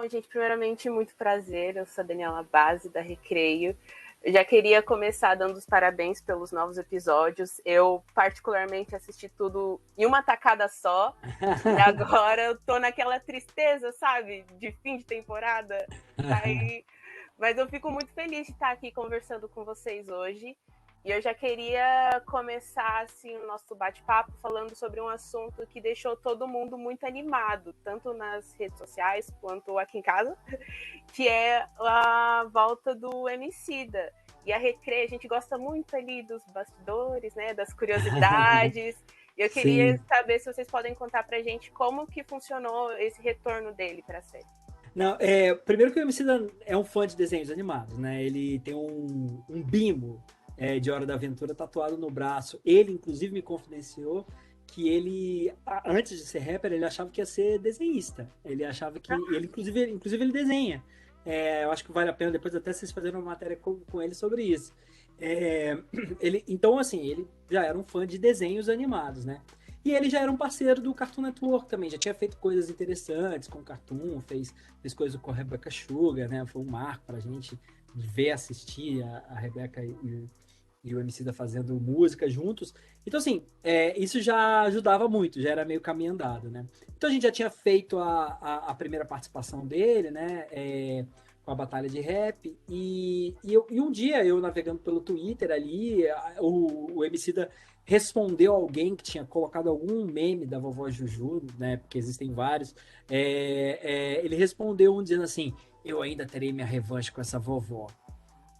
Bom, gente, primeiramente, muito prazer. Eu sou a Daniela Base, da Recreio. Eu já queria começar dando os parabéns pelos novos episódios. Eu, particularmente, assisti tudo em uma tacada só. E agora eu tô naquela tristeza, sabe? De fim de temporada. Aí... Mas eu fico muito feliz de estar aqui conversando com vocês hoje. E eu já queria começar assim, o nosso bate-papo falando sobre um assunto que deixou todo mundo muito animado, tanto nas redes sociais quanto aqui em casa, que é a volta do Emicida. E a Recreio, a gente gosta muito ali dos bastidores, né, das curiosidades. E eu queria Sim. saber se vocês podem contar pra gente como que funcionou esse retorno dele para a série. Não, primeiro que o Emicida é um fã de desenhos animados, né? Ele tem um bimbo de Hora da Aventura tatuado no braço. Ele, inclusive, me confidenciou que ele, antes de ser rapper, ele achava que ia ser desenhista. Ele achava que... Inclusive ele desenha. Eu acho que vale a pena depois até vocês fazerem uma matéria com ele sobre isso. É, então, assim, ele já era um fã de desenhos animados, né? E ele já era um parceiro do Cartoon Network também, já tinha feito coisas interessantes com o Cartoon, fez coisas com a Rebecca Sugar, né? Foi um marco pra gente ver, assistir a Rebecca e o Emicida fazendo música juntos. Então, assim, isso já ajudava muito, já era meio caminho andado, né? Então a gente já tinha feito a primeira participação dele, né? Com a batalha de rap. E um dia eu navegando pelo Twitter ali, o Emicida respondeu alguém que tinha colocado algum meme da vovó Juju, né? Porque existem vários. Ele respondeu um dizendo assim: eu ainda terei minha revanche com essa vovó.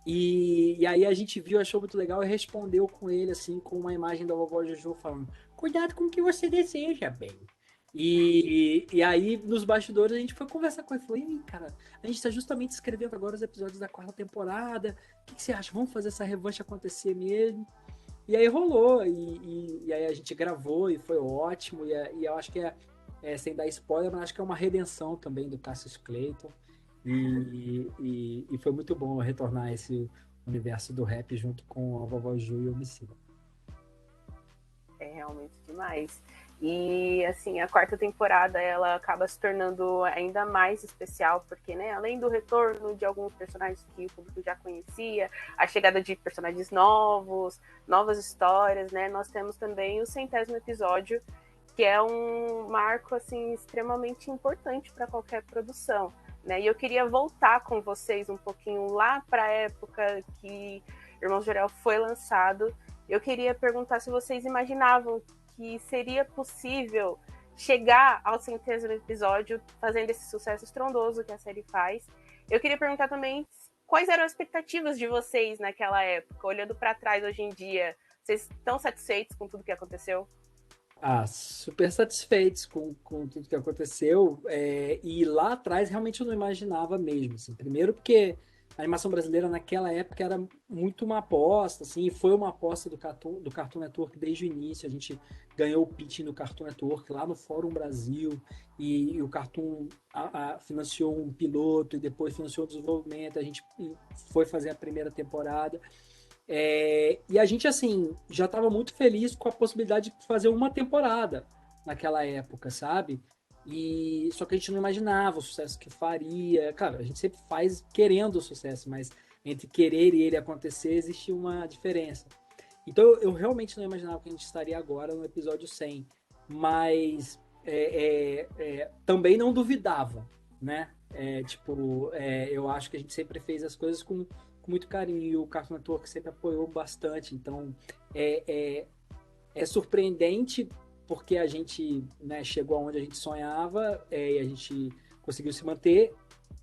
E aí a gente viu, achou muito legal e respondeu com ele, assim, com uma imagem da vovó Juju falando: cuidado com o que você deseja, bem. E aí, nos bastidores, a gente foi conversar com ele. Falou: e aí, cara, a gente tá justamente escrevendo agora os episódios da quarta temporada. O que você acha? Vamos fazer essa revanche acontecer mesmo? E aí rolou, e aí a gente gravou e foi ótimo. E eu acho que sem dar spoiler, mas acho que é uma redenção também do Cassius Clayton. E foi muito bom retornar esse universo do rap junto com a Vovó Ju e o Homicida. É realmente demais. E assim, a quarta temporada ela acaba se tornando ainda mais especial, porque, né, além do retorno de alguns personagens que o público já conhecia, a chegada de personagens novos, novas histórias, né, nós temos também o 100º episódio, que é um marco assim extremamente importante para qualquer produção, né? E eu queria voltar com vocês um pouquinho lá para a época que Irmãos Jorel foi lançado. Eu queria perguntar se vocês imaginavam que seria possível chegar ao 100º episódio fazendo esse sucesso estrondoso que a série faz. Eu queria perguntar também quais eram as expectativas de vocês naquela época, olhando para trás hoje em dia. Vocês estão satisfeitos com tudo que aconteceu? Super satisfeitos com tudo que aconteceu. E lá atrás realmente eu não imaginava mesmo. Assim. Primeiro porque a animação brasileira naquela época era muito uma aposta, assim, e foi uma aposta do Cartoon Network desde o início. A gente ganhou o pitching do Cartoon Network lá no Fórum Brasil, e o Cartoon financiou um piloto e depois financiou o desenvolvimento. A gente foi fazer a primeira temporada. E a gente, assim, já estava muito feliz com a possibilidade de fazer uma temporada naquela época, sabe? E só que a gente não imaginava o sucesso que faria. Claro, a gente sempre faz querendo o sucesso, mas entre querer e ele acontecer existe uma diferença. Então eu realmente não imaginava que a gente estaria agora no episódio 100, mas também não duvidava, né? Eu acho que a gente sempre fez as coisas com muito carinho, e o Cartoon Network sempre apoiou bastante. Então é, é surpreendente porque a gente, né, chegou aonde a gente sonhava, e a gente conseguiu se manter,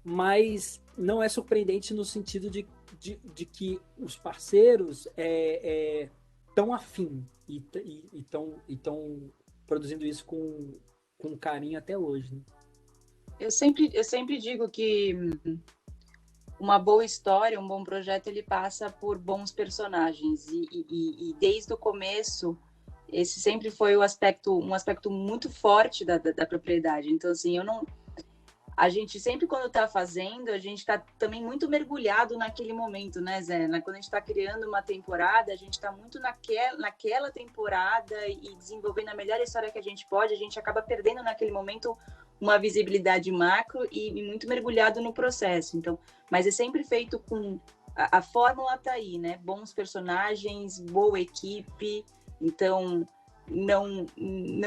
mas não é surpreendente no sentido de que os parceiros tão afim e estão produzindo isso com carinho até hoje. Né? Eu sempre digo que uma boa história, um bom projeto, ele passa por bons personagens. E desde o começo, esse sempre foi um aspecto muito forte da propriedade. Então, assim, a gente sempre, quando está fazendo, a gente está também muito mergulhado naquele momento, né, Zé? Quando a gente está criando uma temporada, a gente está muito naquela temporada e desenvolvendo a melhor história que a gente pode, a gente acaba perdendo naquele momento uma visibilidade macro e muito mergulhado no processo. Então, mas é sempre feito com... A fórmula tá aí, né? Bons personagens, boa equipe, então... Não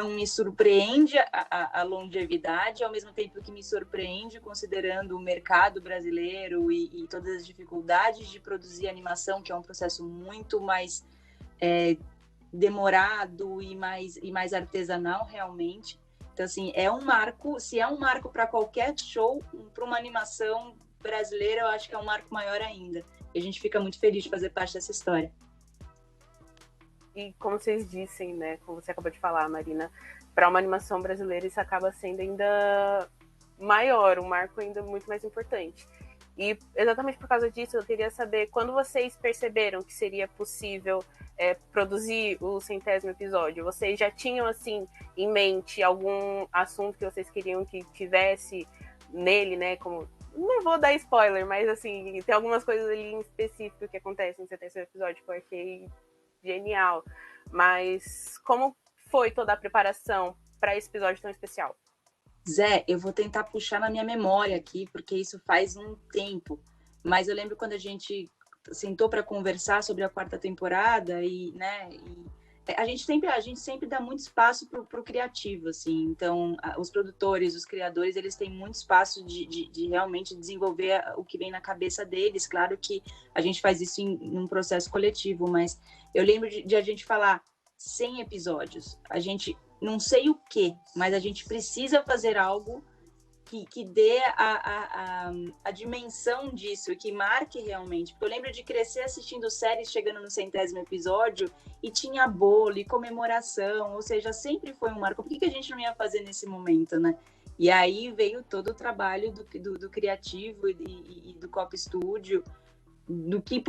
me surpreende a longevidade, ao mesmo tempo que me surpreende considerando o mercado brasileiro e todas as dificuldades de produzir animação, que é um processo muito mais demorado e mais artesanal realmente. Então, assim, é um marco, se é um marco para qualquer show, para uma animação brasileira, eu acho que é um marco maior ainda. E a gente fica muito feliz de fazer parte dessa história. E como vocês dissem, né, como você acabou de falar, Marina, para uma animação brasileira isso acaba sendo ainda maior, um marco ainda muito mais importante. E exatamente por causa disso, eu queria saber, quando vocês perceberam que seria possível produzir o 100º episódio, vocês já tinham, assim, em mente algum assunto que vocês queriam que tivesse nele, né, como... Não vou dar spoiler, mas, assim, tem algumas coisas ali em específico que acontecem no 100º episódio que eu achei genial. Mas como foi toda a preparação para esse episódio tão especial? Zé, eu vou tentar puxar na minha memória aqui, porque isso faz um tempo. Mas eu lembro quando a gente sentou para conversar sobre a 4ª temporada a gente sempre dá muito espaço para o criativo, assim. Então, os produtores, os criadores, eles têm muito espaço de realmente desenvolver o que vem na cabeça deles. Claro que a gente faz isso em um processo coletivo, mas eu lembro de a gente falar 100 episódios. A gente não sei o quê, mas a gente precisa fazer algo que dê a dimensão disso, que marque realmente. Porque eu lembro de crescer assistindo séries chegando no 100º episódio e tinha bolo e comemoração, ou seja, sempre foi um marco. Por que a gente não ia fazer nesse momento, né? E aí veio todo o trabalho do criativo e do Copa Studio, do que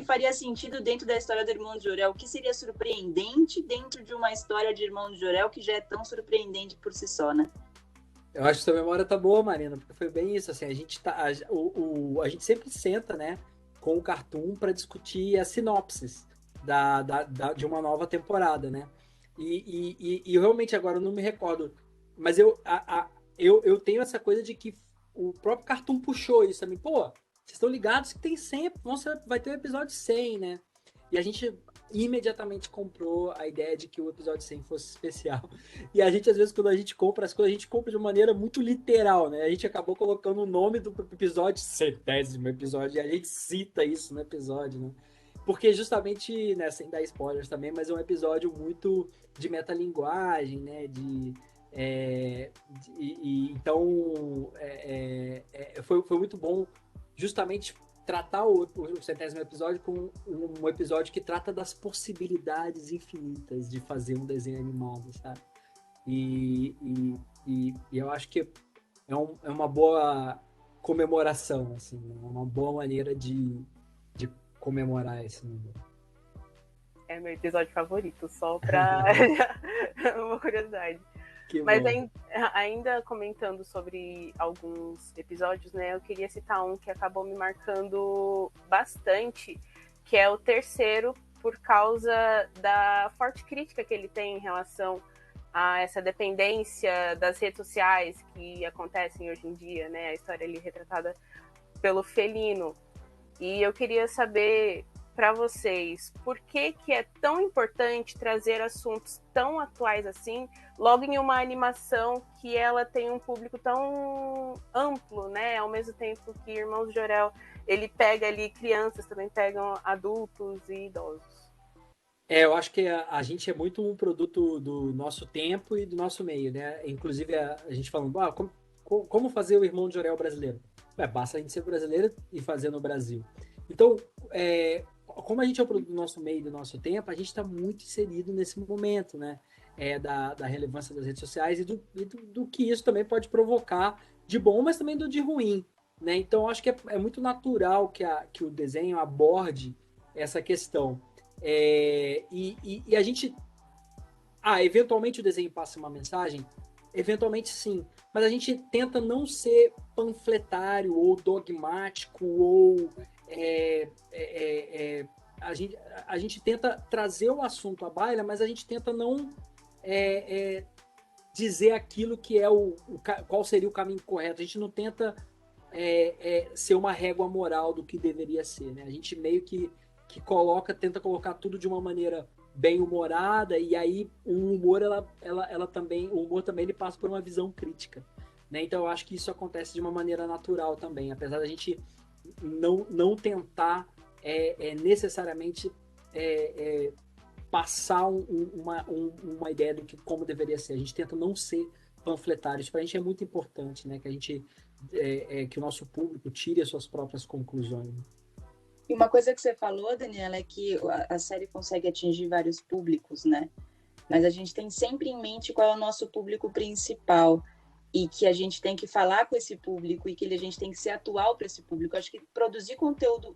faria sentido dentro da história do Irmão de Jorel, o que seria surpreendente dentro de uma história de Irmão de Jorel que já é tão surpreendente por si só, né? Eu acho que sua memória tá boa, Marina, porque foi bem isso, assim, a gente a gente sempre senta, né, com o Cartoon para discutir as sinopses de uma nova temporada, né? E eu realmente agora eu não me recordo, mas eu tenho essa coisa de que o próprio Cartoon puxou isso também. Pô, vocês estão ligados que tem sempre, vai ter um episódio 100, né? E a gente imediatamente comprou a ideia de que o episódio 100 fosse especial. E a gente, às vezes, quando a gente compra as coisas, a gente compra de maneira muito literal, né? A gente acabou colocando o nome do episódio, 100º episódio, e a gente cita isso no episódio, né? Porque justamente, né, sem dar spoilers também, mas é um episódio muito de metalinguagem, né? Então, foi muito bom justamente tratar o 100º episódio com um episódio que trata das possibilidades infinitas de fazer um desenho animado, sabe? E eu acho que é uma boa comemoração, assim, né? Uma boa maneira de comemorar esse número. É meu episódio favorito, só pra uma curiosidade. Mas ainda comentando sobre alguns episódios, né? Eu queria citar um que acabou me marcando bastante, que é o 3º, por causa da forte crítica que ele tem em relação a essa dependência das redes sociais que acontecem hoje em dia, né? A história ali retratada pelo felino. E eu queria saber para vocês, por que é tão importante trazer assuntos tão atuais assim, logo em uma animação que ela tem um público tão amplo, né? Ao mesmo tempo que Irmãos de Jorel, ele pega ali crianças, também pegam adultos e idosos. Eu acho que a gente é muito um produto do nosso tempo e do nosso meio, né? Inclusive a gente falando, como fazer o Irmão de Jorel brasileiro? Basta a gente ser brasileiro e fazer no Brasil. Então, como a gente é o produto do nosso meio e do nosso tempo, a gente está muito inserido nesse momento, né? Da relevância das redes sociais e do que isso também pode provocar de bom, mas também do de ruim, né? Então, acho que é muito natural que o desenho aborde essa questão. E a gente... eventualmente o desenho passa uma mensagem? eventualmente sim, mas a gente tenta não ser panfletário ou dogmático ou a gente tenta trazer o assunto à baila, mas a gente tenta não dizer aquilo que é qual seria o caminho correto. A gente não tenta ser uma régua moral do que deveria ser, né? A gente meio que tenta colocar tudo de uma maneira bem humorada, e aí o humor também ele passa por uma visão crítica, né? Então eu acho que isso acontece de uma maneira natural também, apesar da gente não tentar necessariamente passar uma ideia do que como deveria ser. A gente tenta não ser panfletário. Isso para a gente é muito importante, né? Que a gente que o nosso público tire as suas próprias conclusões. E uma coisa que você falou, Daniela, é que a série consegue atingir vários públicos, né? Mas a gente tem sempre em mente qual é o nosso público principal e que a gente tem que falar com esse público e que a gente tem que ser atual para esse público. Eu acho que produzir conteúdo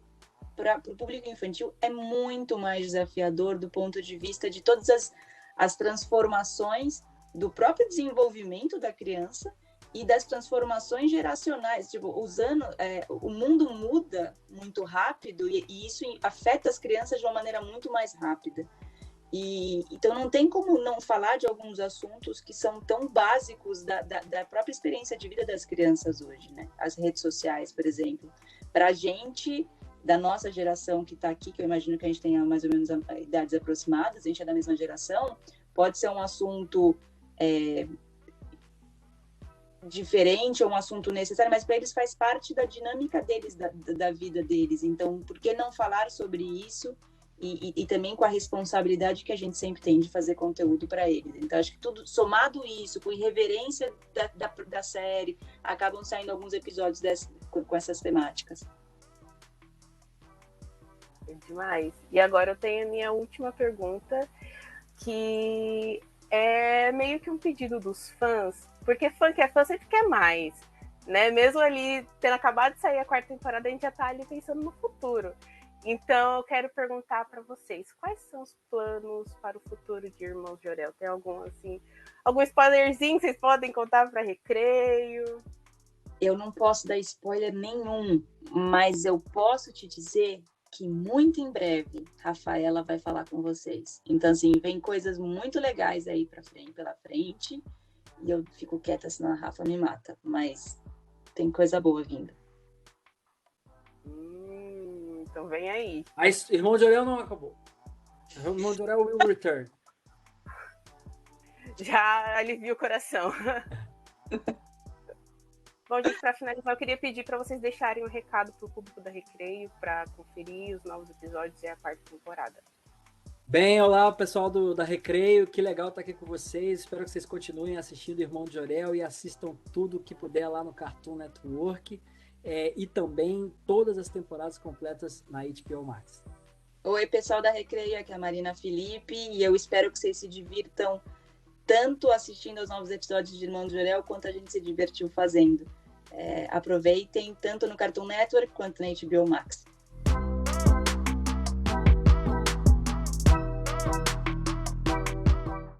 para o público infantil é muito mais desafiador do ponto de vista de todas as transformações do próprio desenvolvimento da criança e das transformações geracionais. Tipo, o mundo muda muito rápido e isso afeta as crianças de uma maneira muito mais rápida. Então não tem como não falar de alguns assuntos que são tão básicos da própria experiência de vida das crianças hoje, né? As redes sociais, por exemplo. Para a gente, da nossa geração que está aqui, que eu imagino que a gente tenha mais ou menos idades aproximadas, a gente é da mesma geração, pode ser um assunto diferente ou um assunto necessário, mas para eles faz parte da dinâmica deles, da vida deles. Então, por que não falar sobre isso e também com a responsabilidade que a gente sempre tem de fazer conteúdo para eles? Então, acho que tudo, somado isso, com irreverência da série, acabam saindo alguns episódios com essas temáticas. É demais. E agora eu tenho a minha última pergunta, que é meio que um pedido dos fãs, porque fã que é fã sempre quer mais, né? Mesmo ali tendo acabado de sair a 4ª temporada, a gente já tá ali pensando no futuro. Então eu quero perguntar para vocês, quais são os planos para o futuro de Irmãos Jorel? Tem algum spoilerzinho que vocês podem contar para Recreio? Eu não posso dar spoiler nenhum, mas eu posso te dizer que muito em breve Rafaela vai falar com vocês. Então, assim, vem coisas muito legais aí pela frente, e eu fico quieta, senão a Rafa me mata, mas tem coisa boa vindo. Então vem aí. Mas Irmão de Orel não acabou. Irmão de Orel will return. Já alivia o coração. Bom, gente, para finalizar, eu queria pedir para vocês deixarem um recado para o público da Recreio para conferir os novos episódios e a 4ª temporada. Bem, olá pessoal da Recreio, que legal estar aqui com vocês. Espero que vocês continuem assistindo Irmão de Jorel e assistam tudo que puder lá no Cartoon Network e também todas as temporadas completas na HBO Max. Oi, pessoal da Recreio, aqui é a Marina Felipe e eu espero que vocês se divirtam tanto assistindo aos novos episódios de Irmão de Jorel quanto a gente se divertiu fazendo. Aproveitem tanto no Cartoon Network quanto na HBO Max.